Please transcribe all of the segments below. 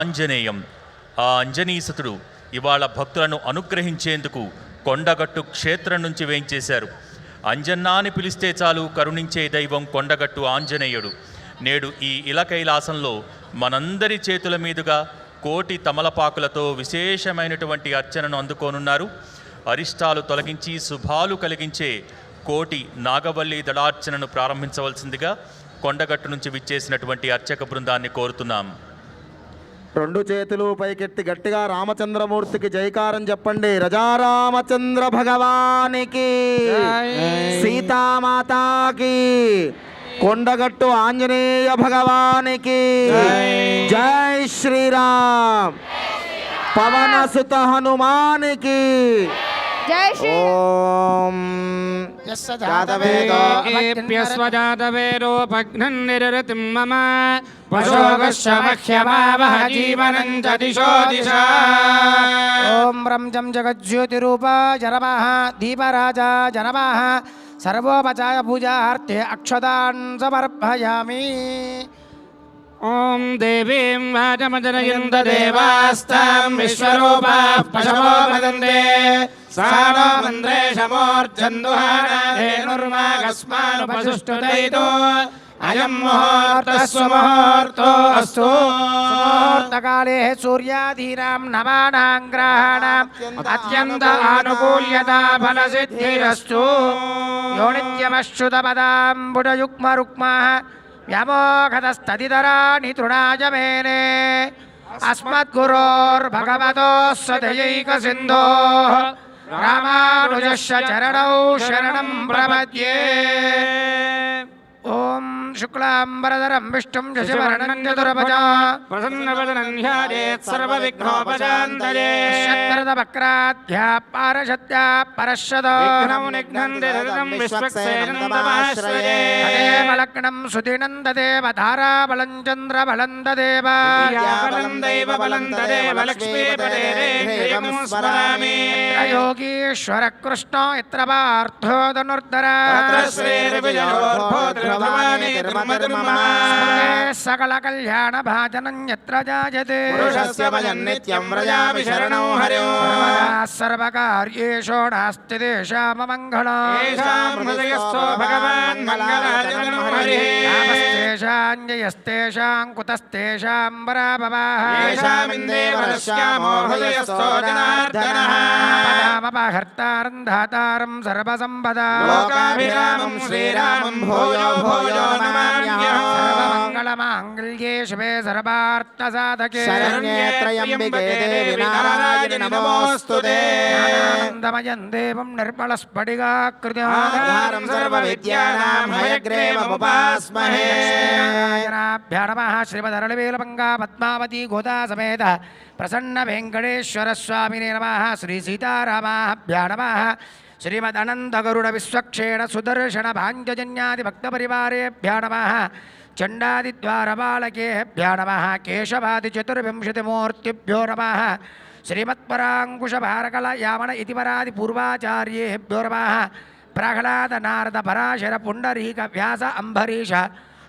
ఆంజనేయం. ఆ అంజనీసుతుడు ఇవాళ భక్తులను అనుగ్రహించేందుకు కొండగట్టు క్షేత్రం నుంచి వేయించేశారు. అంజన్నా అని పిలిస్తే చాలు కరుణించే దైవం కొండగట్టు ఆంజనేయుడు. నేడు ఈ ఇలకైలాసంలో మనందరి చేతుల మీదుగా కోటి తమలపాకులతో విశేషమైనటువంటి అర్చనను అందుకోనున్నారు. అరిష్టాలు తొలగించి శుభాలు కలిగించే కోటి నాగవల్లి దళార్చనను ప్రారంభించవలసిందిగా కొండగట్టు నుంచి విచ్చేసినటువంటి అర్చక బృందాన్ని కోరుతున్నాం. రెండు చేతులు పైకెత్తి గట్టిగా రామచంద్రమూర్తికి జైకారం చెప్పండి. రజారామచంద్ర భగవానికి, సీతామాతాకి, కొండగట్టు ఆంజనేయ భగవానికి జై శ్రీరామ్. పవనసుత హనుమానికి ఓం. జాతవేదోపఘ్నం నిరతిం మమ పశోగశ్చమహ్యమావహ జీవనం చ దిశో దిశా. ఓం రంజం జగజ్యోతిరూపాయ నమః దీపరాజాయ నమః సర్వోపచాయ పూజార్థే అక్షతాన్ సమర్పయామి. ఓం దేవీం వాచమజనయంత దేవాస్తాం విశ్వరూపాః పశవో వదంతే సానో మంద్రేషమోర్జన్దుహానాధేనుర్మాగస్మానుపసుష్టుదైతో అయం ముహూర్తః సుముహూర్తో అస్తు. ముహూర్తకాలే సూర్యాదీనాం నవానాం గ్రహాణాం అత్యంత ఆనుకూల్యతా ఫలసిద్ధిరస్తు. యో నిత్యమశ్రుతపదాంబుజయుగ్మరుక్మః వ్యామోఘతస్తదితరాణి తృణాయ మేనే అస్మద్గురోర్భగవతోస్య దయైకసిన్ధోః రామానుజస్య చరణౌ శరణం ప్రపద్యే. ఓం శుక్లాంబరధరం విష్ణుం శశివర్ణం చతుర్భుజం ప్రసన్నవదనం ధ్యాయేత్ సర్వవిఘ్నోపశాంతయే. శత్రదవక్రాధ్యా పారశత్యా పరశదో నిఘ్నం విశ్వక్సేనం తమాశ్రయే. తదేవ సుదినం తదేవ ధారాబలం చంద్రబలం తదేవ బలం దైవ బలం తదేవ లక్ష్మీపదేవం స్మరామి. యోగీశ్వర కృష్ణో యత్ర పార్థో ధనుర్ధర సకల కళ్యాణ భాజనం యత్ర జాయతే సర్వకార్యేషు నాస్తి దేశామమంగళేషాం జయస్తేషాం కుతస్తేషాం పరాభవాహర్తారం ధాతారం సర్వసంపదాం శ్రీరామం భూయో భూయో నమామ్యహం. సర్వమంగళమాంగళ్యే శివే సర్వార్థసాధకే శరణ్యే త్రయంబికే దేవి నారాయణి నమోస్తుతే. ఆనందమయం దేవం నిర్మలస్ఫటికాకృతిం సర్వవిద్యానాం హయగ్రీవముపాస్మహే. నారాయణాభ్యో నమః. శ్రీమదరళవేలపంగా పద్మావతి గోదా సమేత ప్రసన్న వెంకటేశ్వర స్వామినే నమః. శ్రీ సీతారామాభ్యో నమః. శ్రీమదనందగరుడ విశ్వక్షేణ సుదర్శన భాంజన్యాది భక్తపరివారేభ్యో నమః. చండాదిద్వారపాలకేభ్యో నమః. కేశవాది చతుర్వింశతిమూర్తిభ్యో నమః. శ్రీమత్పరాంకుశభారకల యామణ ఇతివరాది పూర్వాచార్యేభ్యో నమః. ప్రహ్లాద నారద పరాశర పుండరీక వ్యాస అంబరీష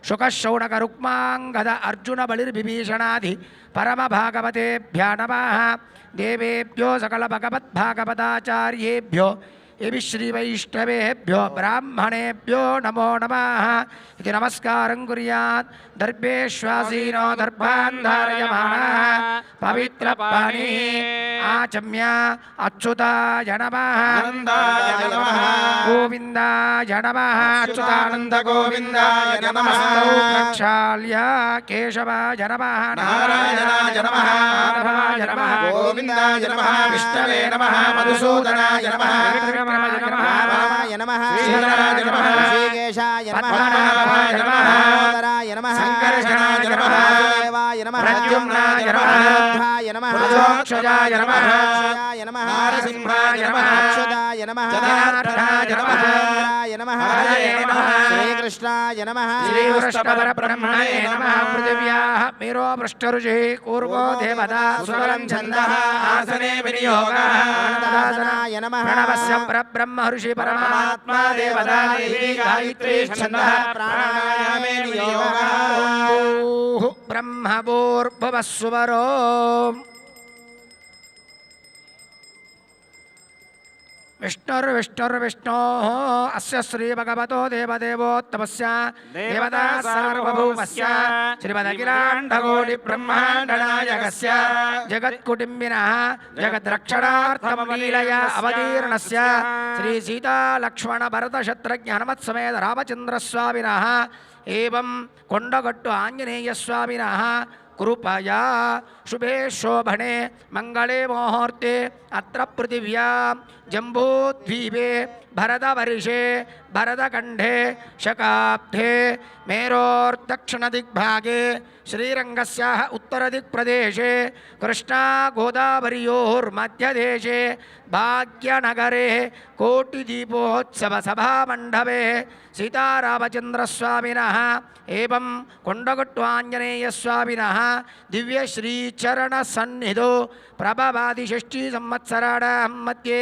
శుకశౌనక రుక్మాంగద అర్జున బలిర్విభీషణాది పరమ భాగవతేభ్యో నమః. దేవేభ్యో సకల భగవద్భాగవతాచార్యేభ్యో ఇవి శ్రీవైష్ణవేభ్యో బ్రాహ్మణేభ్యో నమో నమః ఇది నమస్కారం కుర్యాత్. దర్భేష్వాసీనో దర్భాన్ ధారయమాణః పవిత్రపాణి ఆచమ్య అచ్యుతాయ నమః. గోవిందాయ నమః. అచ్యుతానంద గోవిందాయ నమః. ప్రక్షాళ్య కేశవాయ నమః. నారాయణాయ నమః. మాధవాయ నమః. గోవిందాయ నమః. విష్ణవే నమః. మధుసూదనాయ నమః. రామాయ నమః. శ్రీధరాయ నమః. శ్రీకేశాయ నమః. పద్మనాభాయ నమః. దామోదరాయ నమః. సంకర్షణాయ నమః. వాసుదేవాయ నమః. ప్రద్యుమ్నాయ నమః. అనిరుద్ధాయ నమః. ప్రజోక్షజాయ నమః. అక్షయాయ నమః. నారసింహాయ నమః. అచ్యుతాయ నమః. జనార్దనాయ నమః. రాజేంద్రాయ నమః. హరయే నమః. శ్రీకృష్ణాయ నమః. శ్రీవృష్ణపరబ్రహ్మణే నమః. పృథివ్యాః మేరో పృష్ఠరుషి కూర్వో దేవతా సువరం ఛందః ఆసనే వినియోగః. ఆనందాసనాయ నమః. ప్రణవస్య పరబ్రహ్మ ఋషి పరమాత్మా దేవతా దేవీ గాయత్రీ ఛందః ప్రాణాయామే నియోగః. ब्रह्मभूर्भुवस्सुवरो विष्णुर्विष्णुर्विष्णोः अस्य श्रीभगवतो देवदेवोत्तमस्य देवता सार्वभौमस्य श्रीमदखिलाण्डकोटिब्रह्माण्डनायकस्य जगत्कुटुम्बिनः जगद्रक्षणार्थमलीलया अवतीर्णस्य श्रीसीतालक्ष्मणभरतशत्रुघ्नहनुमत्समेत रामचन्द्रस्वामिनः एवं कोण्डगट्टु आञ्जनेयस्वामिनः कृपया शुभे शोभने मंगले मुहूर्ते अत्र पृथिव्यां जम्बूद्वीपे भरतवर्षे भरतखण्डे शकाब्दे मेरोर्दक्षिणदिग्भागे श्रीरङ्गस्याः उत्तरदिक्प्रदेशे कृष्णा गोदावर्योर्मध्यदेशे भाग्यनगरे कोटिदीपोत्सवसभामण्डपे सीतारामचन्द्रस्वामिनः एवं कोण्डगट्टु आञ्जनेयस्वामिनः दिव्यश्रीचरणसन्निधौ प्रभवादिषष्ठी संवत्सराणां मध्ये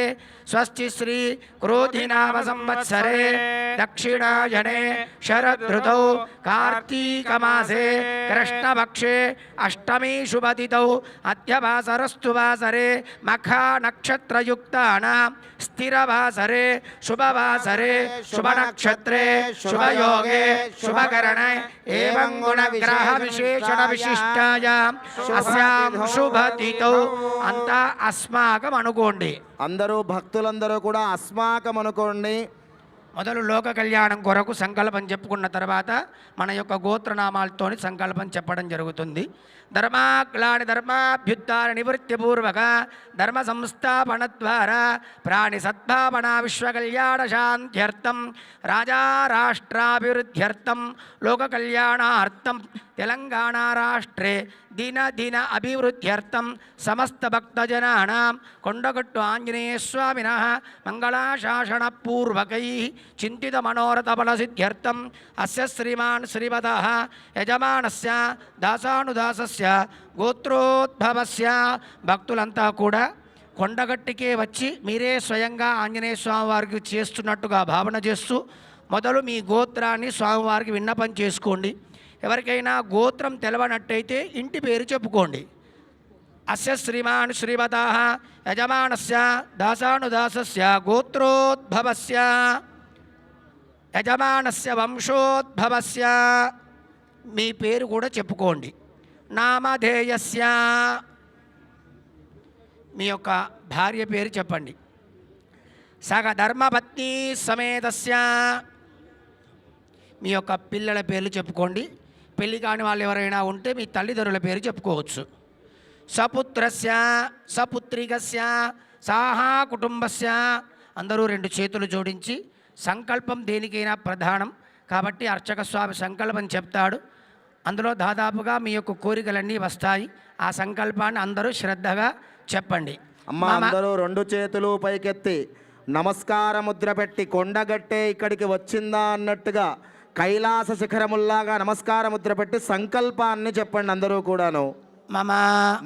स्वस्ति श्री क्रोधिनाम संवत्सरे दक्षिणायने शरदृतौ कार्तीकमासे कृष्णपक्षे अष्टमी शुभतिथौ अद्यवासरस्तु वासरे मखा नक्षत्रयुक्तानां स्थिरवासरे शुभवासरे शुभनक्षत्रे शुभयोगे शुभकरणे एवं गुणग्रह विशेषण विशिष्टायां अस्यां शुभतिथौ अंत अस्माकं अनुकोंडि అందరూ భక్తులందరూ కూడా అస్మాకం అనుకోండి. మొదలు లోక కళ్యాణం కొరకు సంకల్పం చెప్పుకున్న తర్వాత మన యొక్క గోత్రనామాలతోని సంకల్పం చెప్పడం జరుగుతుంది. ధర్మాగ్లాని ధర్మాభ్యుత్థాన నివృత్తిపూర్వక ధర్మ సంస్థాపన ద్వారా ప్రాణి సద్భావన విశ్వకళ్యాణ శాంత్యర్థం రాజా రాష్ట్రాభివృద్ధ్యర్థం లోక కళ్యాణార్థం తెలంగాణ రాష్ట్రే దిన దిన అభివృద్ధ్యర్థం సమస్త భక్తజనానాం కొండగట్టు ఆంజనేయ స్వామినః మంగళాశాసనపూర్వకైః చింతిత మనోరథ ఫలసిద్ధ్యర్థం అస్య శ్రీమాన్ శ్రీమతః యజమానస్య దాసానుదాసస్య గోత్రోద్భవస్య భక్తులంతా కూడా కొండగట్టికే వచ్చి మీరే స్వయంగా ఆంజనేయ స్వామి వారికి చేస్తున్నట్టుగా భావన చేస్తూ మొదలు మీ గోత్రాన్ని స్వామివారికి విన్నపం చేసుకోండి. ఎవరికైనా గోత్రం తెలవనట్టయితే ఇంటి పేరు చెప్పుకోండి. అస్య శ్రీమాన్ శ్రీమతః యజమానస్య దాసానుదాసస్య గోత్రోద్భవస్య యజమానస్య వంశోద్భవస్య మీ పేరు కూడా చెప్పుకోండి. నామధేయస్య మీ యొక్క భార్య పేరు చెప్పండి. సగ ధర్మపత్ని సమేతస్య మీ యొక్క పిల్లల పేర్లు చెప్పుకోండి. పెళ్లి కాని వాళ్ళు ఎవరైనా ఉంటే మీ తల్లిదండ్రుల పేరు చెప్పుకోవచ్చు. సపుత్రస్య సపుత్రికస్య సాహా కుటుంబస్య అందరూ రెండు చేతులు జోడించి సంకల్పం దేనికైనా ప్రధానం కాబట్టి అర్చక స్వామి సంకల్పం చెప్తాడు. అందులో దాదాపుగా మీ యొక్క కోరికలన్నీ వస్తాయి. ఆ సంకల్పాన్ని అందరూ శ్రద్ధగా చెప్పండి. అమ్మ అందరూ రెండు చేతులు పైకెత్తి నమస్కార ముద్ర పెట్టి కొండగట్టే ఇక్కడికి వచ్చిందా అన్నట్టుగా కైలాస శిఖరముల్లాగా నమస్కార ముద్ర పెట్టి సంకల్పాన్ని చెప్పండి అందరూ కూడాను. మమ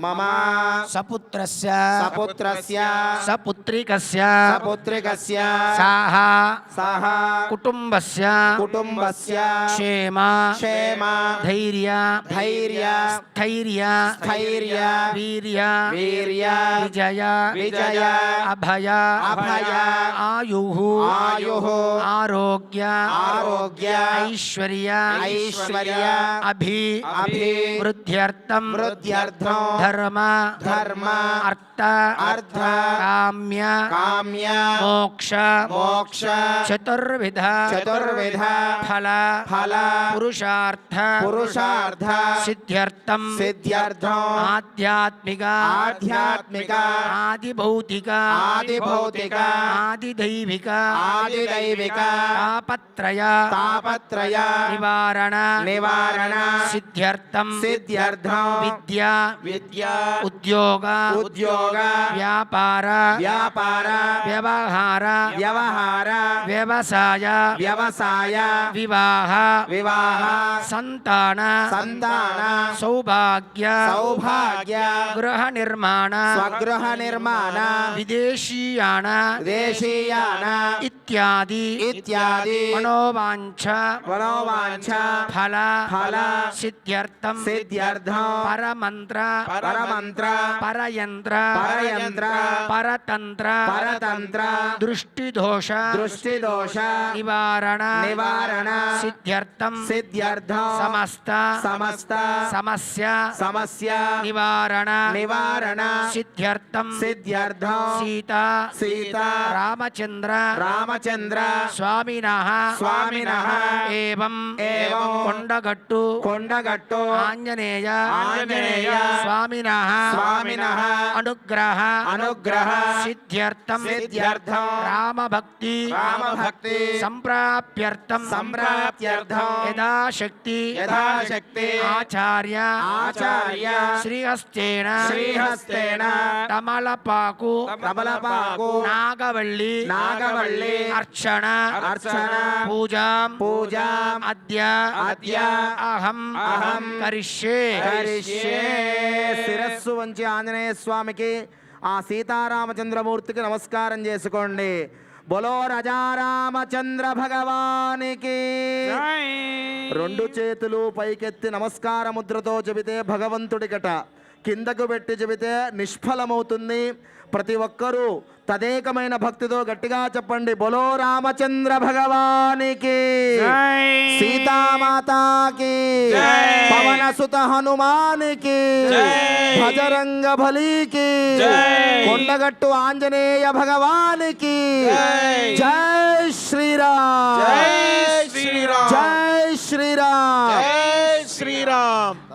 మమ సపుత్రస్య సపుత్రస్య సపుత్రికస్య సపుత్రికస్య సాహ సహ కుటుంబస్య కుటుంబస్య క్షేమ క్షేమ ధైర్య ధైర్య స్థైర్య స్థైర్య వీర్య వీర్య విజయ విజయ అభయ అభయ ఆయుః ఆయుః ఆరోగ్య ఆరోగ్య ఐశ్వర్య ఐశ్వర్య అభి అభివృద్ధ్యర్థం వృద్ధ్యర్థం ధర్మ ధర్మ అర్థ అర్థ కామ్య కామ్య మోక్ష మోక్ష చతుర్విధ చతుర్విధ ఫల ఫల పురుషార్థ పురుషార్థ సిద్ధ్యర్థం సిద్ధ్యర్థం ఆధ్యాత్మిక ఆధ్యాత్మిక ఆదిభౌతిక ఆదిభౌతిక ఆదిదైవిక ఆదిదైవిక తాపత్రయ తాపత్రయ నివారణ నివారణ సిద్ధ్యర్థం సిద్ధ్యర్థం విద్య విద్య ఉద్యోగ ఉద్యోగ వ్యాపార వ్యాపార వ్యవహార వ్యవహార వ్యవసాయ వ్యవసాయ వివాహ వివాహ సంతాన సంతాన సౌభాగ్య సౌభాగ్య గృహ నిర్మాణ స్వగృహ నిర్మాణ విదేశీయాన దేశీయాన ఇత్యాది ఇత్యాది మనోవాంఛ మనోవాంఛ ఫల ఫల సిద్ధ్యర్థం సిద్ధ్యర్థం పరమంత్ర పరమంత్ర పరయంత్ర పరయంత్ర పరతంత్ర పరతంత్ర దృష్టిదోష దృష్టిదోష నివారణ నివారణ సిద్ధ్యర్థం సిద్ధ్యర్థం సమస్త సమస్త సమస్య సమస్య నివారణ నివారణ సిద్ధ్యర్థం సిద్ధ్యర్థం సీత సీత రామచంద్ర రామచంద్ర స్వామినః స్వామినః ఏవం ఏవం కొండగట్టు కొండగట్టు ఆంజనేయ ఆంజనేయ స్వామినః స్వామినః అనుగ్రహ అనుగ్రహ సిద్ధ్యర్థం సిద్ధ్యర్థం రామభక్తి రామభక్తి సంప్రాప్యర్థం సంప్రాప్త్యర్థం యథాశక్తి యథాశక్తి ఆచార్య ఆచార్య శ్రీహస్తేన శ్రీహస్తేన తమలపాకు తమలపాకు నాగవల్లి నాగవల్లి అర్చన అర్చన పూజాం పూజాం అద్య అద్య అహం అహం కరిష్యే కరిష్యే. శిరస్సు వంచి ఆంజనేయ స్వామికి ఆ సీతారామచంద్రమూర్తికి నమస్కారం చేసుకోండి. బొలో రజారామచంద్ర భగవానికి. రెండు చేతులు పైకెత్తి నమస్కార ముద్రతో చెబితే భగవంతుడికట, కిందకు పెట్టి చెబితే నిష్ఫలమవుతుంది. ప్రతి ఒక్కరూ తదేకమైన భక్తితో గట్టిగా చెప్పండి. బొలో రామచంద్ర భగవానికి, సీతామాతాకి, పవన సుత హనుమానికి, భజరంగ బలికి, కొండగట్టు ఆంజనేయ భగవానికి జై శ్రీరామ్. జై శ్రీరామ్.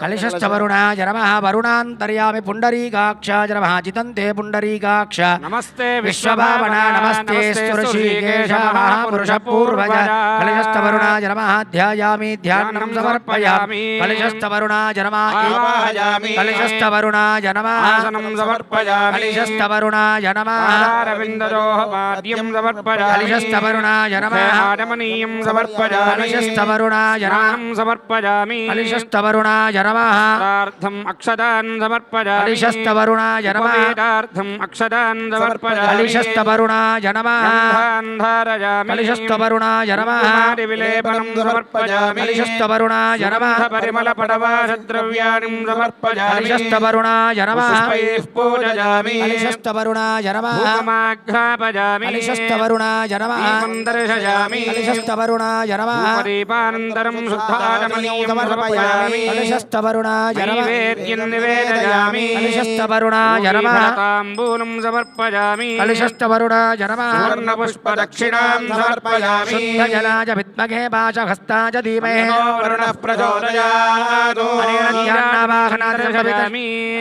కలశస్థవరుణాయ నమః. వరుణాంతర్యామి పుండరీకాక్షాయ నమః. జితంతే పుండరీకాక్ష. నమస్తే విశ్వభావన నమస్తే ఋషికేశ మహాపురుష పూర్వజ. కలశస్థవరుణాయ నమః. ధ్యాయామి ధ్యానం సమర్పయామి. కలశస్థవరుణాయ నమః. ఆవాహయామి. కలశస్థవరుణాయ నమః. ఆసనం సమర్పయామి. కలశస్థవరుణాయ నమః. ఆధారవిందరోః పాద్యం సమర్పయామి. కలశస్థవరుణాయ నమః. ఆడమనీయం సమర్పయామి. కలశస్థవరుణాయ నమః. స్నానం సమర్పయామి. కలశస్థవరుణాయ నమః. ప్రార్థం అక్షదాన్ సమర్పయామి. కలశస్థవరుణాయ నమః. ఉపవేదార్థం అక్షదాన్ సమర్పయామి. కలశస్థవరుణాయ నమః. గంధాన్ ధారయామి. కలశస్థవరుణాయ నమః. కుమారి విలేపనం సమర్పయామి. కలశస్థవరుణాయ నమః. పరిమళ పడవాసద్రవ్యాణి సమర్పయామి. కలశస్థవరుణాయ నమః. పుష్పైః పూజయామి. కలశస్థవరుణాయ నమః. భూమాఘ్రాపయామి. కలశస్థవరుణాయ నమః. దీపం దర్శయామి. కలశస్థవరుణాయ నమః. దీపానంతరం శుద్ధాచమనీయం సమర్పయామి. కలశస్థవరుణాయ నమః. నైవేద్యం నివేదయామి. కలశస్థవరుణాయ నమః. తాంబూలం సమర్పయామి. కలశస్థవరుణాయ నమః. స్వర్ణపుష్పదక్షిణాం సమర్పయామి. శుద్ధజలాయ విద్మహే పాశహస్తాయ ధీమహి. వరుణః ప్రచోదయాత్.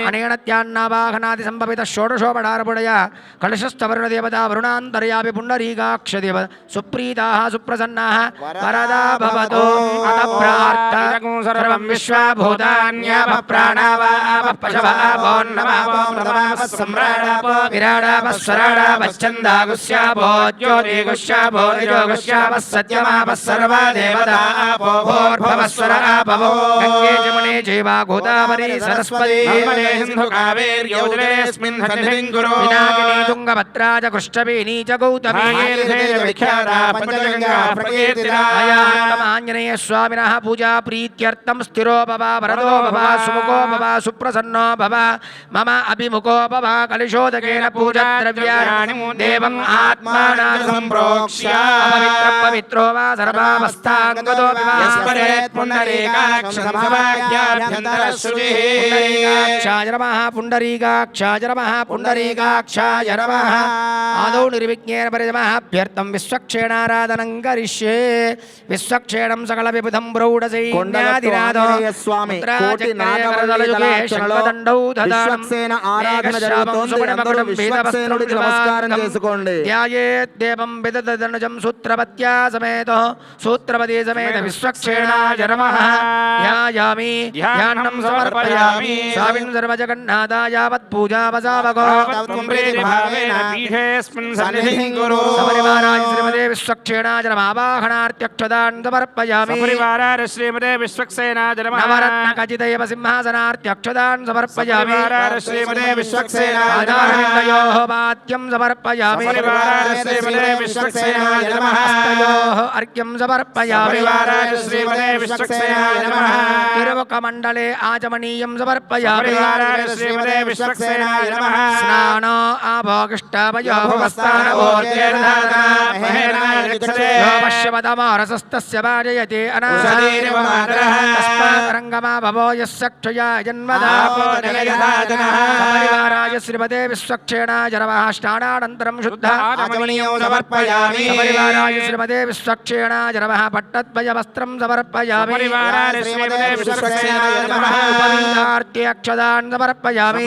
అనేన ధ్యాన్నావాహనాది సంభవిత షోడశోపడారపుడయ కలశస్థవరుణ దేవతా వరుణాంతర్యాపి పుండరీకాక్ష దేవ సుప్రీతాః సుప్రసన్నాః వరదా భవతు. అత ప్రార్థ సర్వం విశ్వభూతాన్యాప ప్రాణావాప పశవో నమః సమ్రాడాపో విరాడాప స్వరాడాప ఛందాగుస్యాపో జ్యోతిగుస్యాపో నిజోగుస్యాప సత్యమాప సర్వా దేవతాపో భూర్భవస్వర ఆపవో గంగే జమునే చైవ గోదావరి సరస్వతి సింధు కావేర్యోజనేస్మిన్ సన్నిధిం కురు. పినాకినీ తుంగభద్రా చ కృష్ణవేణీ చ గౌతమీ విఖ్యాత పంచగంగా ప్రకీర్తితా. ఆంజనేయ స్వామినః పూజా ప్రీత్యర్థం స్థిరో భవ వరదో భవ సుముఖో భవ సుప్రసన్నో భవ మమ అభిముఖో భవ. కలశోదకేన పూజా ద్రవ్యాణి దేవం ఆత్మానా సంప్రోక్ష్య పవిత్రో వా సర్వావస్థాంగతో యస్మరేత్ పుండరీకాక్షం సమాఖ్యాభ్యంతరశుచిః. పుండరీకాక్షాయ నమః. పుండరీకాక్షాయ నమః. పుండరీకాక్షాయ నమః. ఆదౌ నిర్విఘ్నేన పరితమః విశ్వక్షేణారాధనం కరిష్యే. విశ్వక్షేణం సకల విబుధం ప్రౌఢ సైన్యాధిరాజ ఆంజనేయ స్వామి కోటి నాగవల్లి దళార్చనలో విశ్వక్సేన ఆరాధన జరుగుతోంది. అందరూ విశ్వక్సేనుడికి నమస్కారం చేసుకోండి. ధ్యాయేద్దేవం విదదనుజం సూత్రపత్యా సమేత సూత్రపతి సమేత విశ్వక్సేనాయ నమః. ధ్యాయామి ధ్యానం సమర్పయామి స్వామిన్ సర్వజగన్నాథ యావత్ పూజావసావగో సపరివారాయ శ్రీమతే విశ్వక్సేనాయ నమః. ఆవాహనార్థ్యక్షదాన్ సమర్పయామి శ్రీమతే విశ్వక్సేనాయ నమః. నవరత్నఖచితైవ సింహాసనార్థ్యక్షదాన్ సమర్పయామి శ్రీమతే విశ్వక్సేనాయ నమః. ఆధారవిందయోః పాద్యం సమర్పయామి శ్రీమతే విశ్వక్సేనాయ నమః. హస్తయోః అర్ఘ్యం సమర్పయామి శ్రీమతే విశ్వక్సేనాయ నమః. తిరుముఖమండలే ఆచమనీయం సమర్పయామి శ్రీమతే విశ్వక్సేనాయ నమః. స్నాన పశ్యవతమారసస్తస్య భాజయతే అనారంగమాభవో యస్సక్షయా జన్మదా. సపరివారాయ శ్రీమతే విశ్వక్సేనాయ నమః. స్నానానంతరం శుద్ధ సమర్పయామి. సపరివారాయ శ్రీమతే విశ్వక్సేనాయ నమః. పట్టద్వయ వస్త్రం సమర్పయామి శ్రీమతే విశ్వక్సేనాయ నమః. ఉపవీతార్థ్యక్షదాన్ సమర్పయామి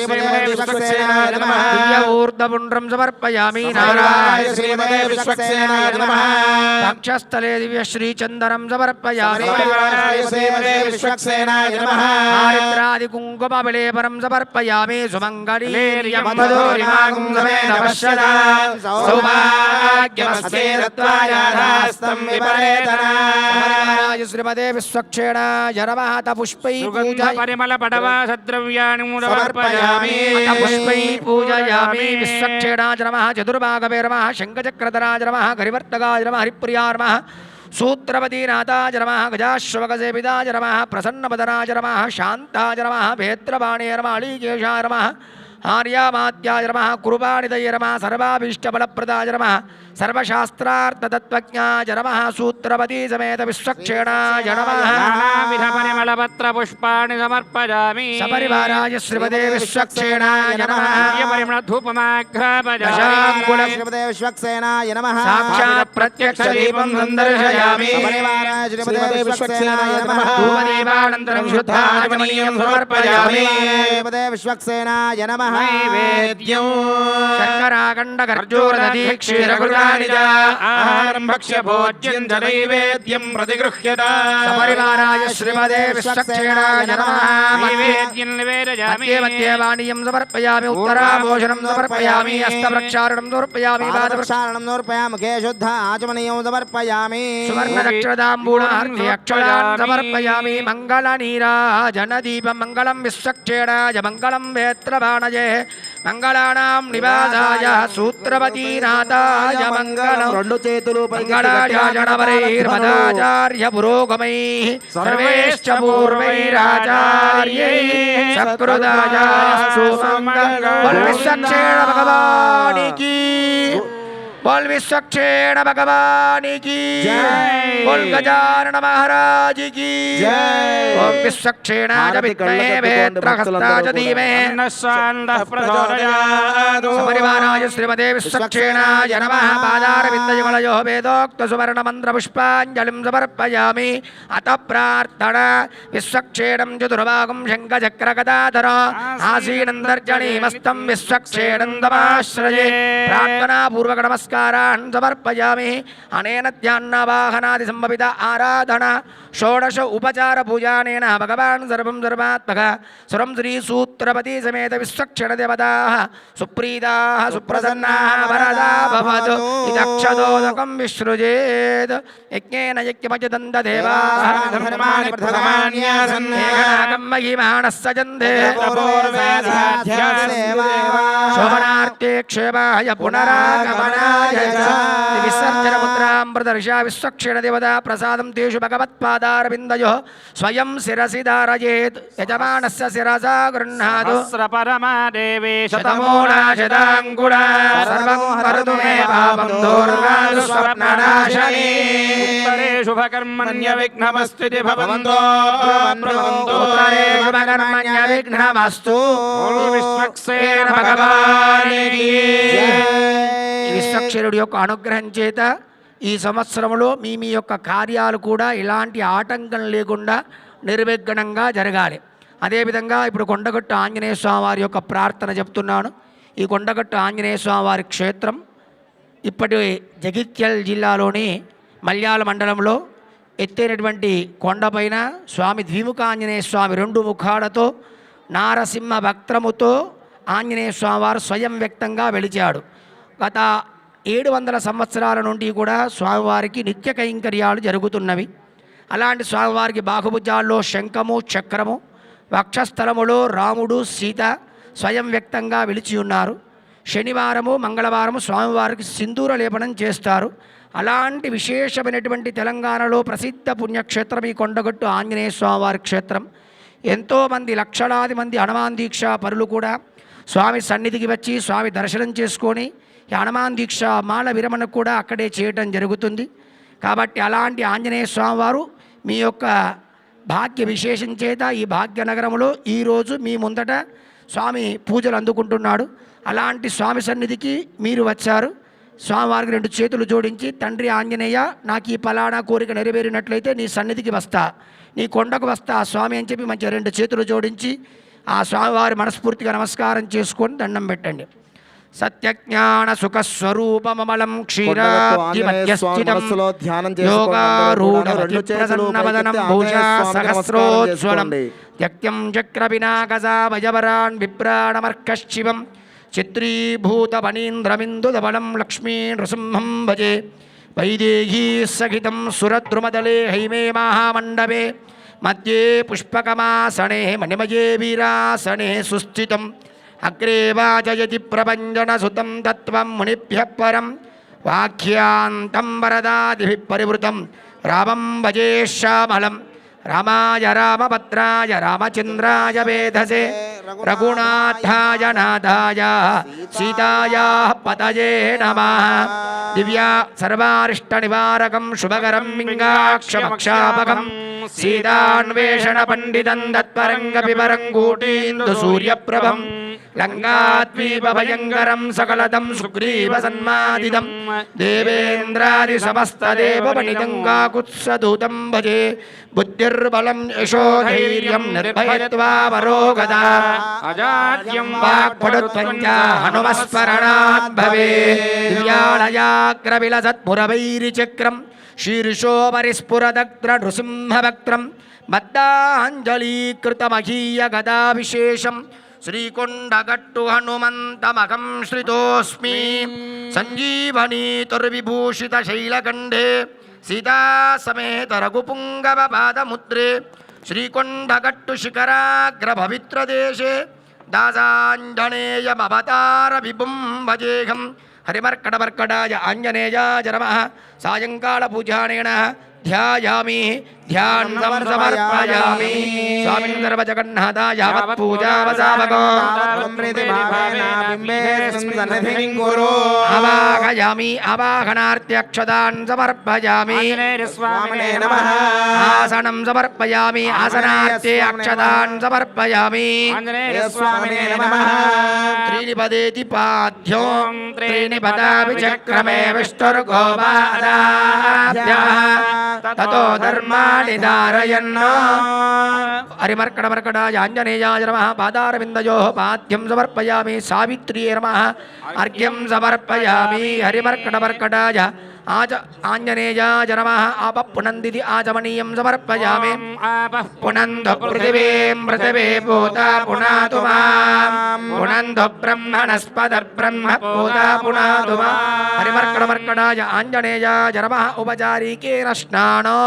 శ్రీమతే విశ్వక్సేనాయ నమః. దివ్యఊర్ధ్వపుండ్రం సమర్పయామి శ్రీమతే విశ్వక్సేనాయ నమః. వక్షస్థలే దివ్యశ్రీచందనం సమర్పయామి శ్రీమతే విశ్వక్సేనాయ నమః. ఆరిద్రాది కుంకుమ విలేపనం సమర్పయామి సుమంగళీర్యం మధురిమాగం సమేత పశ్యదా సౌభాగ్యమస్తే దత్వాయాధాస్తం విపరేతనా. సపరివారాయ శ్రీమతే విశ్వక్సేనాయ నమః. పుష్పై పూజ పరిమళ పడవాసద్రవ్యాణి సమర్పయామి. పుష్పై పూజయామి విశ్వక్సేనాయ నమః. చతుర్భాగవే నమః. శంఖచక్రధరాయ నమః. హరివర్తకాయ నమః. హరిప్రియాయ నమః. సూత్రవతీనాథాయ నమః. గజాశ్వగసేవితాయ నమః. ప్రసన్నవదనాయ నమః. శాంతాయ నమః. భేత్రబాణే నమః. అళీకేశాయ నమః. ఆర్యామాత్యాయ నమః. కురుబాణిదయ నమః. సర్వాభీష్టఫలప్రదాయ నమః. సర్వశాస్త్రార్థతత్వజ్ఞాయ నమః. సూత్రవతీ సమేత విశ్వక్సేనాయ నమః. నానావిధ పరిమళ పత్ర పుష్పాణి సమర్పయామి. సపరివారాయ శ్రీమతే విశ్వక్సేనాయ నమః. పరిమళ ధూపమాఘ్రాపయామి. దశాంగుళం శ్రీమతే విశ్వక్సేనాయ నమః. సాక్షాత్ ప్రత్యక్ష దీపం సందర్శయామి సపరివారాయ శ్రీమతే విశ్వక్సేనాయ నమః. ధూపదీపానంతరం శుద్ధాచమనీయం సమర్పయామి శ్రీమతే విశ్వక్సేనాయ నమః. నైవేద్యం శర్కరాఖండ ఖర్జూరదధీ క్షీరఘృతాని చ ఆహారం భక్ష్య భోజ్యం చ నైవేద్యం ప్రతిగృహ్యత. సపరివారాయ శ్రీమతే విశ్వక్సేనాయ నమః. నైవేద్యం నివేదయామి. మధ్యే మధ్యే వాణీయం సమర్పయామి. ఉత్తరాభోషణం సమర్పయామి. హస్తప్రక్షాళనం సమర్పయామి. పాదప్రక్షాళనం సమర్పయామి. ముఖే శుద్ధ ఆచమనీయం సమర్పయామి. సువర్ణదక్షిణాంబూలార్ఘ్యక్షరాన్ సమర్పయామి. మంగళనీరాజనదీపం మంగళం విశ్వక్సేనాయ మంగళం వేత్రబాణయే మంగళానాం నివాసాయ సూత్రవతీనాథాయ మంగళం. రెండు చేతులు మంగళాచార్య పురోగమైః సర్వేశ్చ పూర్వైరాచార్యైః సకృదాయాస్తు మంగళం. బోల్ విశ్వక్సేన భగవానికి बोल विश्वक्षेण भगवानी की जय। बोल गजानन महाराज की जय। ओम विश्वक्षेणाय विद्महे वेत्रहस्ताय धीमहि सपरिवाराय श्रीमते विश्वक्षेणाय नमः। पादारविन्दयुगलयोः वेदोक्त सुवर्ण मंत्र पुष्पाञ्जलिं समर्पयामि। अतः प्रार्थना विश्वक्षेणं चतुर्भागं शङ्खचक्रगदाधर आसीनन्तर्जनीमस्तं विश्वक्षेणं तमाश्रये। प्रार्थना पूर्वक नमस्कारान् समर्पयामि। अनेन ध्यानवाहनादि संभवित आराधना षोडश उपचार पूजानेन भगवान् सर्वं सर्वात्मक सर्वं श्री सूत्रपति समेत विश्वक्षेण देवताः सुप्रीताः सुप्रसन्नाः वरदा भवतु। इदक्षदोदकं विसृजेत् यज्ञेन यज्ञमजदन्त देवाः धर्माणि प्रथमान्यासन् एकनाकं महिमानः सजन्ते शोभनार्थे क्षेमाय पुनरागमनाय विसर्जन मुद्रां प्रदर्शय विश्वक्षेण देवता प्रसादं तेषु भगवत्पादारविन्दयोः स्वयं शिरसि धारयेत् यजमानस्य शिरसा गृह्णातु परमा देवी शतमूला शताङ्कुरा सर्वं करोतु मे पापं दूर्वादु स्वप्ननाशनी उत्तरे शुभकर्मण्य विघ्नमस्ति भवन्तो उत्तरे शुभकर्मण्य विघ्नमस्तु विश्वक्सेन भगवानिकी ఈ విశ్వక్షేణుడి యొక్క అనుగ్రహం చేత ఈ సంవత్సరంలో మీ యొక్క కార్యాలు కూడా ఇలాంటి ఆటంకం లేకుండా నిర్విఘ్నంగా జరగాలి. అదేవిధంగా ఇప్పుడు కొండగట్టు ఆంజనేయ స్వామి వారి యొక్క ప్రార్థన చెప్తున్నాను. ఈ కొండగట్టు ఆంజనేయ స్వామి వారి క్షేత్రం ఇప్పటి జగిత్యాల జిల్లాలోని మల్యాల మండలంలో ఎత్తైనటువంటి కొండపైన స్వామి ద్విముఖ ఆంజనేయ స్వామి 2 ముఖాలతో నారసింహ వక్త్రముతో ఆంజనేయ స్వామి వారు స్వయం వ్యక్తంగా వెలిచాడు. గత 700 సంవత్సరాల నుండి కూడా స్వామివారికి నిత్య కైంకర్యాలు జరుగుతున్నవి. అలాంటి స్వామివారికి బాహుభుజాల్లో శంఖము చక్రము, వక్షస్థలములో రాముడు సీత స్వయం వ్యక్తంగా వెలిచి ఉన్నారు. శనివారము మంగళవారము స్వామివారికి సింధూర లేపనం చేస్తారు. అలాంటి విశేషమైనటువంటి తెలంగాణలో ప్రసిద్ధ పుణ్యక్షేత్రం ఈ కొండగట్టు ఆంజనేయ స్వామివారి క్షేత్రం. ఎంతోమంది లక్షలాది మంది హనుమాన్ దీక్ష పరులు కూడా స్వామి సన్నిధికి వచ్చి స్వామి దర్శనం చేసుకొని ఈ హనుమాన్ దీక్ష మాల విరమణ కూడా అక్కడే చేయటం జరుగుతుంది. కాబట్టి అలాంటి ఆంజనేయ స్వామివారు మీ యొక్క భాగ్య విశేషం చేత ఈ భాగ్యనగరంలో ఈరోజు మీ ముందట స్వామి పూజలు అందుకుంటున్నాడు. అలాంటి స్వామి సన్నిధికి మీరు వచ్చారు. స్వామివారికి 2 చేతులు జోడించి, తండ్రి ఆంజనేయ, నాకు ఈ ఫలానా కోరిక నెరవేరినట్లయితే నీ సన్నిధికి వస్తా, నీ కొండకు వస్తా స్వామి అని చెప్పి మంచిగా 2 చేతులు జోడించి ఆ స్వామివారి మనస్ఫూర్తిగా నమస్కారం చేసుకొని దండం పెట్టండి. సత్యజ్ఞాన సుఖస్వరూపమమలం క్షీరాబ్ది మధ్యస్థితం యోగారూఢమతిప్రసన్నవదనం భూషా సహస్రోజ్వలం యక్త్యం చక్రవినాగజా భజవరాన్ విప్రాణమర్కశివం చిత్రీభూతవనీంద్రమిందుదబలం లక్ష్మీ నృసింహం భజే వైదేహీ సహితం సురద్రుమదలే హైమే మహామండపే మధ్యే పుష్పకమాసనే మణిమయే వీరాసనే సుస్థితం అగ్రే వాజయతి ప్రభంజనసుతం తత్వం మునిభ్యః పరం వాక్యాంతం వరదాదిభిః పరివృతం రామం భజే శ్యామలం రామాయ రామభద్రాయ రామచంద్రాయ వేధసే రఘునాథాయ నాథాయ సీతాయా పతయే నమః. దివ్యా సర్వారిష్ట నివారకం శుభకరం మింగాక్షమక్షాపకం సీతాన్వేషణ పండితం తత్పరంగ పిబరం కూటీందు సూర్యప్రభం లంకాద్వీప భయంకరం సకలదం సుగ్రీవ సన్మాదిదం దేవేంద్రాది సమస్త దేవపణితం కాకుత్సదూతం భజే బుద్ధిర్బలం యశోధైర్యం నిర్భయత్వావరోగదా అజాడ్యం వాక్పటుత్వంచ హనుమస్మరణాత్ భవే దివ్యాలయాగ్రవిలసత్పురవైరిచక్రం శీర్షోపరిస్ఫురదగ్ర నృసింహవక్త్రం మద్దాంజలీకృతమహీయ గదా విశేషం శ్రీకొండగట్టు హనుమంతమహం శ్రితోస్మి సంజీవనీతుర్విభూషిత శైలకంఠే సీతాసమేత రఘుపుంగవ పాదముద్రే శ్రీకొండగట్టు శిఖరాగ్ర పవిత్రదేశే దాసాంజనేయమవతార విభుం భజేహం. హరిమర్కటమర్కటాయ ఆంజనేయాయ నమః. సాయంకాల పూజానేన ధ్యాయామి ధ్యానం సమర్పయామి. స్వామిన్ సర్వజగన్నాథాయ పూజావసావగో అవాహయామి అవాహనార్థ్యక్షతాన్ సమర్పయామి. ఆసనం సమర్పయామి ఆసనార్థే అక్షతాన్ సమర్పయామి. త్రీణి పదేతి పాద్యం త్రీణి పదామి చక్రమే విష్ణుర్గోపాదాభ్యః తతో ధర్మాణి ధారయన్న. హరిమర్కటమర్కటాయ ఆంజనేయాయ నమః. పాదారవిందయోః పాద్యం సమర్పయామి. సావిత్ర్యై నమః. అర్ఘ్యం సమర్పయామి. హరిమర్కటమర్కటాయ ఆంజనేయాయ నమః. ఆపః పునందితి ఆచమనీయం సమర్పయామి. పునందు పృథివీం పృథివీ భూతా పునాతు మాం. పునందు బ్రహ్మణస్పద బ్రహ్మ భూతా పునాతు మాం. హరిమర్కటమర్కటాయ ఆంజనేయాయ నమః. ఉపచారికేన స్నానో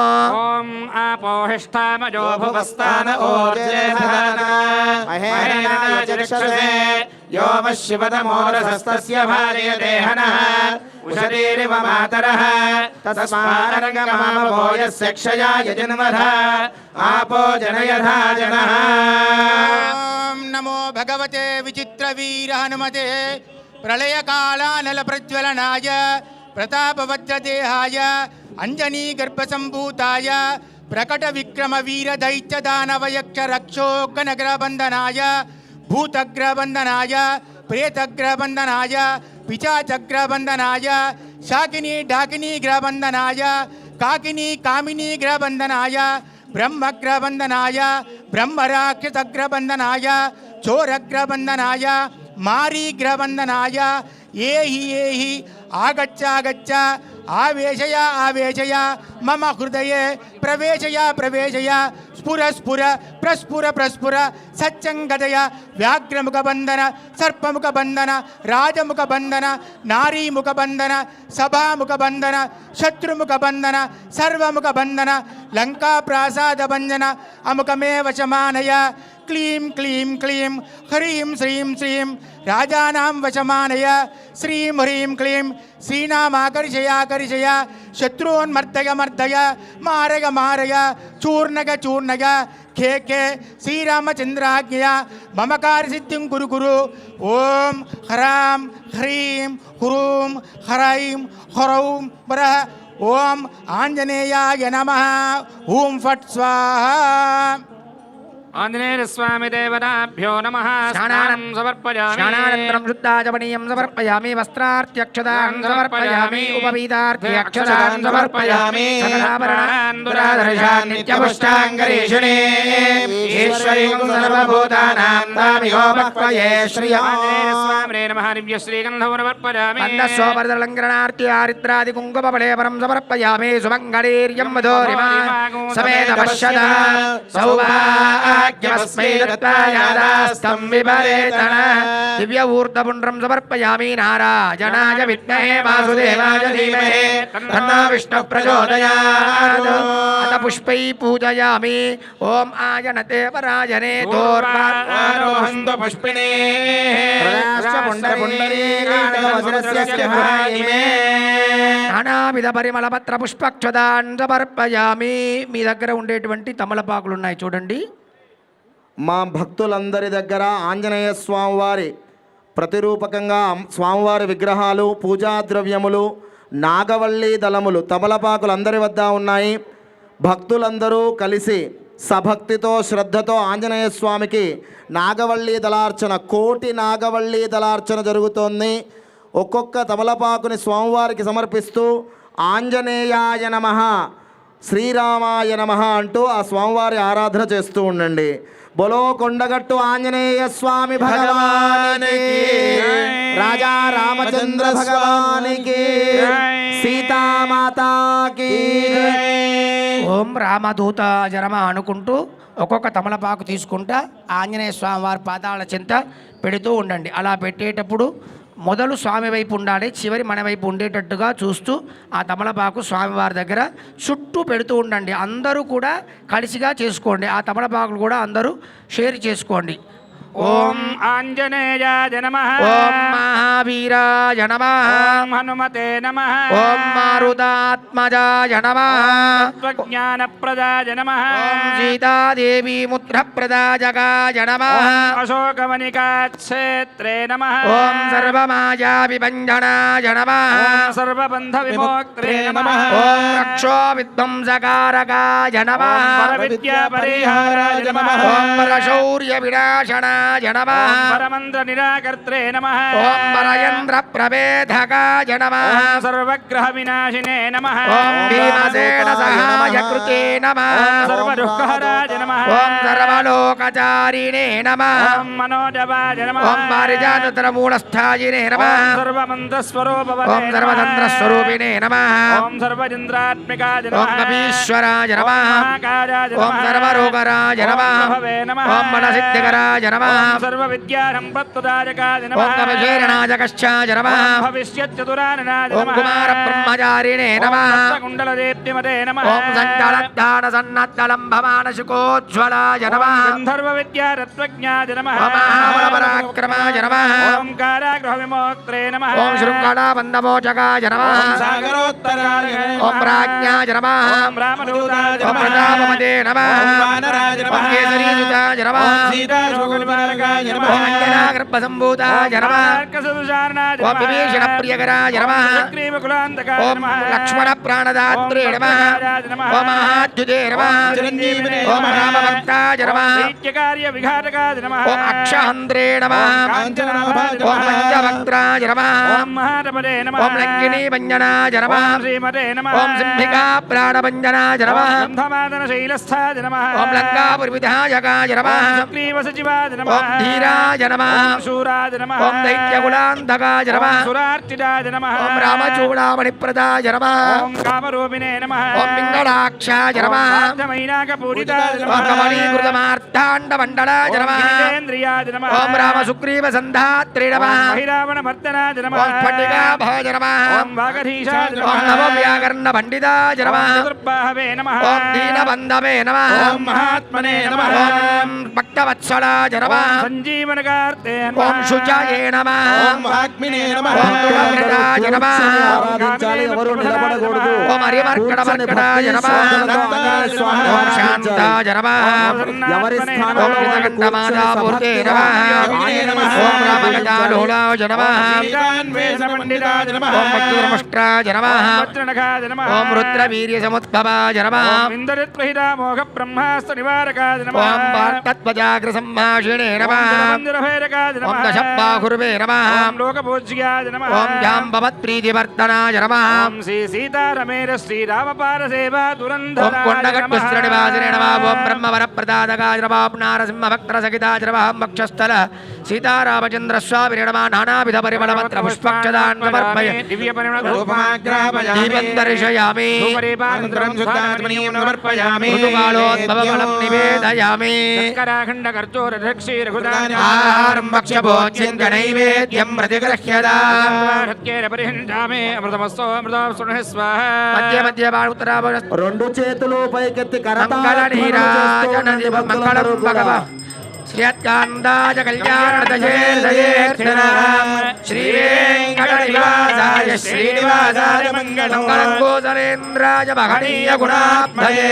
ఓం ఆపోహిష్టామజో భువస్థాన ఓర్జేభానా యోమశివతమోరసస్తస్య భార్యతే హనః ఉషతీరివ మాతరః తస్మాదర్గమామభోయస్య క్షయాయ జన్మధ ఆపో జనయథా జనః. ఓం నమో భగవతే విచిత్రవీర హనుమతే ప్రళయకాళానల ప్రజ్వలనాయ ప్రతాపవజ్రదేహాయ అంజనీగర్భసంభూతాయ ప్రకట విక్రమ వీర దైత్య దానవయక్ష రక్షోగ్గనగ్రబంధనాయ భూతగ్రబంధనాయ ప్రేతగ్రబంధనాయ పిచాచగ్రబంధనాయ శాకిని ఢాకిని గ్రబంధనాయ కాకిని కామిని గ్రబంధనాయ ब्रह्मग्रबन्धनाय ब्रह्मराक्षसग्रबन्धनाय चोरग्रबन्धनाय मारीग्रबन्धनाय एहि आगच्छ आवेशय आवेशय मम हृदये प्रवेशय स्फुर प्रस्फुर सच्चङ्गदय व्याघ्रमुखबन्धन सर्पमुखबन्धन राजमुखबन्धन नारीमुखबन्धन सभामुखबन्धन शत्रुमुखबन्धन सर्वमुखबन्धन लङ्काप्रासादभञ्जन अमुखमेव शमानय क्लीं क्लीं क्लीं ह्रीं श्रीं श्रीं राजानां वशमानय श्रीं ह्रीं क्लीं श्रीनामाकर्षयाकर्षय शत्रून्मर्दय मारय चूर्णय खे श्रीरामचन्द्राज्ञया मम कार्यसिद्धिं कुरु ॐ ह्रां ह्रीं ह्रूं ह्रैं ह्रौं वरः ॐ आञ्जनेयाय नमः ॐ फट् स्वाहा आञ्जनेय स्वामी देवताभ्यो नमः स्नानं समर्पयामि स्नानानन्तरं शुद्धाचमनीयं समर्पयामि वस्त्रार्ध्यक्षदां समर्पयामि उपवीतार्ध्यक्षदां समर्पयामि सकलाभरणान् दुरादर्शान् नित्यपुष्टाङ्गरीषिणे ईश्वरीं सर्वभूतानां तामिहो भक्त्वये श्रियम् आञ्जनेय स्वामिने नमः दिव्यश्रीगन्धं समर्पयामि अन्नस्वपरदलङ्करणार्त्यारित्रादिकुङ्कुमफलेपरं समर्पयामि सुमङ्गलीर्यं वधूरिमा समेत पश्यता सौभाग्यमस्मै दत्तायादास्तं विपरेतन दिव्यऊर्ध्वपुण्ड्रं समर्पयामि नारायणाय विद्महे वासुदेवाय धीमहि तन्नो विष्णुः प्रचोदयात् अथ पुष्पैः पूजयामि ॐ आयनते परायणे दोर्वारोहन्तु पुष्पिणे నానావిధ పరిమళ పత్ర పుష్పక్షదాన్ సమర్పయామి. మీ దగ్గర ఉండేటువంటి తమలపాకులు ఉన్నాయి చూడండి. మా భక్తులందరి దగ్గర ఆంజనేయ స్వామివారి ప్రతిరూపకంగా స్వామివారి విగ్రహాలు, పూజా ద్రవ్యములు, నాగవల్లి దళములు, తమలపాకులు అందరి వద్ద ఉన్నాయి. భక్తులందరూ కలిసి సభక్తితో శ్రద్ధతో ఆంజనేయ స్వామికి నాగవల్లి దళార్చన, కోటి నాగవల్లి దళార్చన జరుగుతోంది. ఒక్కొక్క తమలపాకుని స్వామివారికి సమర్పిస్తూ ఆంజనేయాయ నమః, శ్రీరామాయ నమః అంటూ ఆ స్వామివారి ఆరాధన చేస్తూ ఉండండి. బోలో కొండగట్టు ఆంజనేయ స్వామి భగవానికి, రాజా రామచంద్ర భగవానికి, సీతామాతాకి. ఓం రామదూత జనమ అనుకుంటూ ఒక్కొక్క తమలపాకు తీసుకుంటా ఆంజనేయ స్వామి వారి పాదాల చింత పెడుతూ ఉండండి. అలా పెట్టేటప్పుడు మొదలు స్వామి వైపు ఉండాలి, చివరి మన వైపు ఉండేటట్టుగా చూస్తూ ఆ తమలపాకు స్వామివారి దగ్గర చుట్టూ పెడుతూ ఉండండి. అందరూ కూడా కలిసిగా చేసుకోండి. ఆ తమలపాకులు కూడా అందరూ షేర్ చేసుకోండి. ఓం ఆంజనేయాయ నమః, ఓం మహావీరాయ నమః, ఓం హనుమతే నమః, ఓం మారుతాత్మజాయ నమః, తత్వజ్ఞానప్రదాయ నమః, ఓం సీతాదేవి ముద్రప్రదాయకాయ నమః, ఓం అశోకవనికాక్షేత్రే నమః, ఓం సర్వమాయా విభంజనాయ నమః, ఓం సర్వబంధ విమోక్త్రే నమః, ఓం రక్షో విధ్వంసకారకాయ నమః, ఓం పరవిద్యా పరిహారాయ నమః, ఓం పరశౌర్య వినాశనాయ నమః, ఓం పరమంత్ర నిరాకర్త్రే నమః, ఓం పరయంద్ర ప్రవేధకాయ నమః, ఓం సర్వగ్రహ వినాశినే నమః, ఓం భీమసేన సహాయ కృతే నమః, ఓం సర్వదుఃఖహరాయ నమః, ఓం సర్వలోకచారిణే నమః, ఓం మనోజవాయ నమః, ఓం పారిజాతతరమూలస్థాయినే నమః, ఓం సర్వమంత్రస్వరూపవతే ఓం సర్వతంత్రస్వరూపిణే నమః, ఓం సర్వచంద్రాత్మికాయ ఓం నమః, కపీశ్వరాయ నమః, మహాకాయాయ ఓం నమః, సర్వరోగరాయ నమః, ఓం ప్రభవే నమః, ఓం మనసిద్ధికరాయ నమః, ఓం సర్వవిద్యాసంపత్ప్రదాయకాయ నమః, ఓం కవిశేరణాజకశ్చాయ నమః, ఓం భవిష్యత్చతురాననాయ ఓం నమః, కుమార బ్రహ్మచారిణే ఓం నమః, సప్తకుండలదీప్తిమతే నమః, ఓం సంకలద్దాన సన్నద్దలంభమానశుకోజ్వలాయ నమః, ఓం గంధర్వవిద్యారత్వజ్ఞాయ నమః, ఓం మహాబలపరాక్రమాయ నమః, ఓం కారాగృహ విమోక్త్రే నమః, ఓం శృంఖలాబంధమోచకాయ నమః, ఓం సాగరోత్తరాయ నమః, ఓం ప్రాజ్ఞాయ నమః, ఓం రామదూతాయ ఓం నమః, ప్రజాపమదే నమః, ఓం వానరాయ ఓం నమః, కేసరీసుతాయ నమః, ఓం సీతాశోకనివాసాయ నివారకాయ నమః ఓం అంజనాగర్భసంభూతాయ నమః కసదుశారణాయ ఓం విభీషణ ప్రియకరాయ నమః గ్రీవకులాంతకాయ ఓం నమః లక్ష్మణ ప్రాణదాత్రే నమః ఓం మహాద్యుతే నమః ఓం రామభక్తాయ నమః దైత్యకార్య విఘాతకాయ నమః ఓం అక్షహంద్రే నమః ఓం పంచభక్త్రాయ నమః ఓం మహాతపదే నమః ఓం లంకినీ భంజనాయ నమః ఓం శ్రీమతే నమః ఓం సింహికా ప్రాణభంజనాయ నమః గంధమాదన శైలస్థాయ నమః ఓం లంకాపురివిధాయకాయ నమః సుగ్రీవ సచివాయ నమః ఓం ధీరాయ నమః ఓం శూరాయ నమః ఓం దైత్యకులాంధకాయ నమః ఓం సురార్చితాయ నమః ఓం రామచూడామణిప్రదాయ నమః ఓం కామరూపిణే నమః ఓం పింగళాక్షాయ నమః మైనాకపూరితాయ ఓం నమః కమలీకృతమార్తాండమండలాయ నమః జితేంద్రియాయ నమః ఓం రామసుగ్రీవ సంధాత్రే నమః మహిరావణ మర్దనాయ నమః ఓం స్ఫటికాభాయ నమః ఓం వాగధీశాయ ఓం నమః నవవ్యాకరణ పండితాయ నమః చతుర్బాహవే నమః ఓం దీనబంధవే నమః ఓం మహాత్మనే నమః ఓం భక్తవత్సలాయ నమః సంజీవనకార్తే ఓం శుచాయే నమః ఓం వాగ్మినే నమః ఓం తులభృతాయ నమః ఆరాధించాలి, ఎవరు నిలబడకూడదు. ఓం హరివర్కడవర్కడాయ నమః ఓం శాంతాయ నమః ఎవరి ఓం స్థానంలో వాళ్ళు కృతగంధమాదాపూర్తే నమః ఓం రామగజాలోలాయ నమః పండితాయ నమః ఓం భక్తుర్ముష్ట్రాయ నమః వజ్రనఖాయ నమః ఓం రుద్రవీర్యసముద్భవాయ నమః ఇంద్రత్వహితామోఘ బ్రహ్మాస్త్ర నివారకాయ నమః ఓం వార్తత్వజాగ్రసంభాషిణే నమః మందిరభైరకాయ ఓం నమః దశబాహుర్వే నమః ఓం లోకపూజ్యాయ నమః ఓం జాంబవత్ప్రీతివర్ధనాయ నమః ఓం శ్రీ సీతారమేర శ్రీరామపార సేవా ఓం దురంధరాయ కొండగట్టుస్త్ర నివాసినే నమః ఓం బ్రహ్మవరప్రదాదకాయ నమః ఓం నారసింహభక్తరసహితాయ నమః ఓం వక్షస్థల సీతారామచంద్రస్వామినే నమః నానావిధ పరిమళమంత్ర పుష్పక్షదాన్ సమర్పయ దివ్య పరిమళ ధూపమాగ్రాపయామి దీపం దర్శయామి ధూపరీపానంతరం శుద్ధాత్మనీయం సమర్పయామి ఋతుకాలోద్భవఫలం నివేదయామి శర్కరాఖండ కర్జూర ధక్షీర ఘృతాని ఆహారం భక్ష్యభోజ్యం చ నైవేద్యం ప్రతిగృహ్యతాం శక్యేన పరిహించామి అమృతమస్తో అమృతం సునః స్వాహ మధ్య మధ్య బాణుత్తరాభ రెండు చేతులు పైకెత్తి మంగళ నీరాజనది మంగళం భగవ శ్రీయత్కాందాయ కళ్యాణదయేర్దయేర్చన శ్రీ వెంకటనివాసాయ శ్రీనివాసాయ మంగళం గోసలేంద్రాయ మహనీయ గుణాబ్ధయే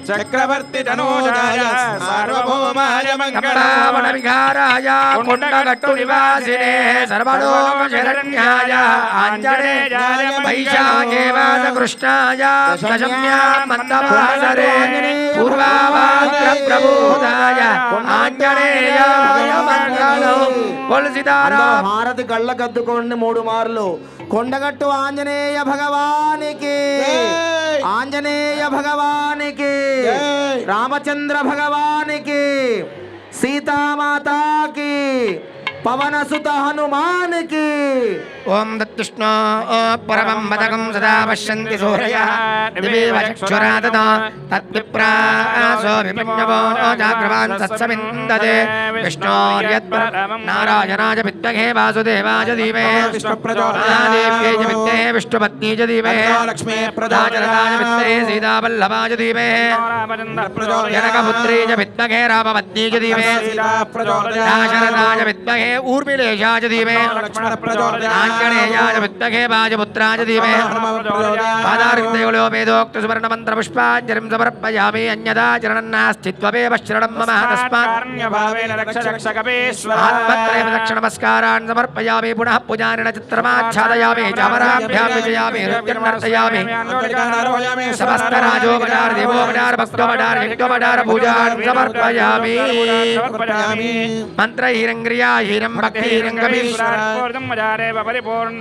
చక్రవర్తి తనూజాయ సార్వభౌమాయ కమలావన విహారాయ కొండగట్టు నివాసినే సర్వలోక శరణ్యాయ ఆంజనేయాయ వైశాఖేవాస కృష్ణాయ దశమ్యా మందవాసరే పూర్వాభాద్ర ప్రబోధాయ ఆంజనేయాయ మంగళం బోల్ సీతారామ హారతి కళ్ళకద్దుకోండి 3 మార్లు. కొండగట్టు ఆంజనేయ భగవానికి, ఆంజనేయ భగవానికి, రామచంద్ర భగవానికి, సీతామాతాకి, పవనసుత హనుమానికి. ఓం దత్కృష్ణో పరమం పదకం సదా పశ్యంతి సూరయః దివేవ చక్షురాదత తద్విప్రాసో విపඤ్ඤవో జాగ్రవాన్ తత్సవిందతే విష్ణోర్యత్పరం నారాయణాయ విద్మహే వాసుదేవాయ ధీమహి విష్ణుప్రచోదయాదేవ్యై విద్మహే విష్ణుపత్న్యై ధీమహి లక్ష్మీప్రదాయ విద్మహే సీతావల్లభాయ ధీమహి జనకపుత్ర్యై విద్మహే రామపత్న్యై ధీమహి దాశరథాయ విద్మహే ఊర్మిళేశాయ ధీమహి ఆంజనేయాయ విద్మహే వాయుపుత్రాయ ధీమహి పాదారవిందయోలో వేదోక్త సువర్ణ మంత్ర పుష్పాంజలిం సమర్పయామి అన్యదా చరణం నాస్తి త్వమేవ శరణం మమ తస్మాత్ ఆత్మత్రయం దక్ష నమస్కారాన్ సమర్పయామి పునః పూజానిన చిత్రమాచ్ఛాదయామి చామరాభ్యాం విజయామి నృత్యం నర్తయామి సమస్త రాజోపచార దేవోపచార భక్తోపచార యజ్ఞోపచార పూజాన్ సమర్పయామి మంత్ర హీరంగ్రియా హీరం భక్తి హీరం కవీశ్వర పరిపూర్ణ